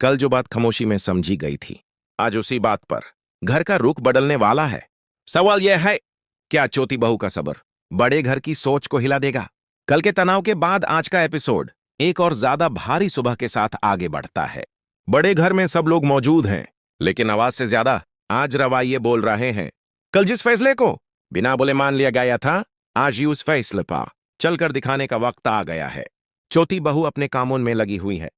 कल जो बात खामोशी में समझी गई थी, आज उसी बात पर घर का रुख बदलने वाला है। सवाल यह है, क्या चौथी बहू का सब्र बड़े घर की सोच को हिला देगा? कल के तनाव के बाद आज का एपिसोड एक और ज्यादा भारी सुबह के साथ आगे बढ़ता है। बड़े घर में सब लोग मौजूद हैं, लेकिन आवाज से ज्यादा आज रवाइये बोल रहे हैं। कल जिस फैसले को बिना बोले मान लिया गया था, आज ही उस फैसले पर चलकर दिखाने का वक्त आ गया है। चौथी बहू अपने कामों में लगी हुई है,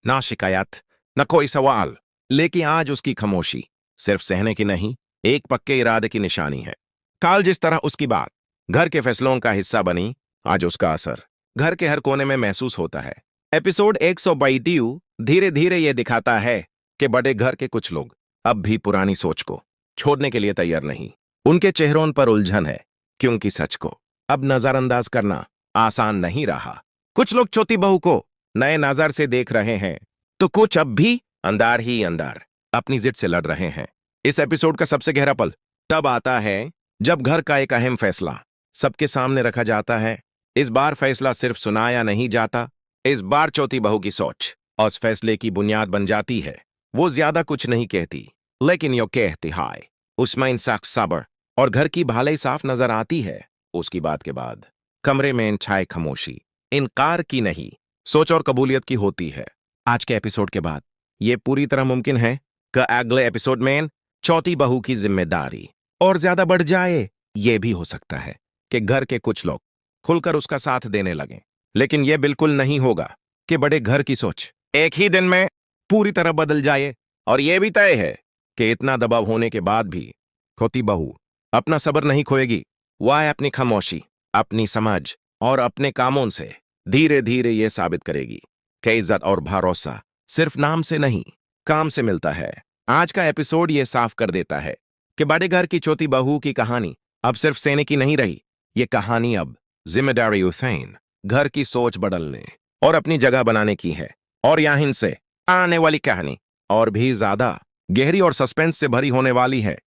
ना शिकायत न कोई सवाल, लेकिन आज उसकी खामोशी सिर्फ सहने की नहीं, एक पक्के इरादे की निशानी है। काल जिस तरह उसकी बात घर के फैसलों का हिस्सा बनी, आज उसका असर घर के हर कोने में महसूस होता है। एपिसोड 122 धीरे धीरे यह दिखाता है कि बड़े घर के कुछ लोग अब भी पुरानी सोच को छोड़ने के लिए तैयार नहीं। उनके चेहरों पर उलझन है, क्योंकि सच को अब नजरअंदाज करना आसान नहीं रहा। कुछ लोग चौथी बहू को नए नजर से देख रहे हैं, तो कुछ अब भी अंदर ही अंदर अपनी जिद से लड़ रहे हैं। इस एपिसोड का सबसे गहरा पल तब आता है जब घर का एक अहम फैसला सबके सामने रखा जाता है। इस बार फैसला सिर्फ सुनाया नहीं जाता, इस बार चौथी बहू की सोच और उस फैसले की बुनियाद बन जाती है। वो ज्यादा कुछ नहीं कहती, लेकिन यो कहती है उसमें इंसाफ, सब्र और घर की भलाई साफ नजर आती है। उसकी बात के बाद कमरे में छाए खामोशी इनकार की नहीं, सोच और कबूलियत की होती है। आज के एपिसोड के बाद यह पूरी तरह मुमकिन है कि अगले एपिसोड में चौथी बहू की जिम्मेदारी और ज्यादा बढ़ जाए। यह भी हो सकता है कि घर के कुछ लोग खुलकर उसका साथ देने लगें, लेकिन यह बिल्कुल नहीं होगा कि बड़े घर की सोच एक ही दिन में पूरी तरह बदल जाए। और यह भी तय है कि इतना दबाव होने के बाद भी चौथी बहू अपना सब्र नहीं खोएगी। वह अपनी खामोशी, अपनी समझ और अपने कामों से धीरे धीरे यह साबित करेगी कि इज्जत और भरोसा सिर्फ नाम से नहीं, काम से मिलता है। आज का एपिसोड यह साफ कर देता है कि बड़े घर की चौथी बहू की कहानी अब सिर्फ सेने की नहीं रही। यह कहानी अब जिम्मेदारी उठैन, घर की सोच बदलने और अपनी जगह बनाने की है। और यहीं से आने वाली कहानी और भी ज्यादा गहरी और सस्पेंस से भरी होने वाली है।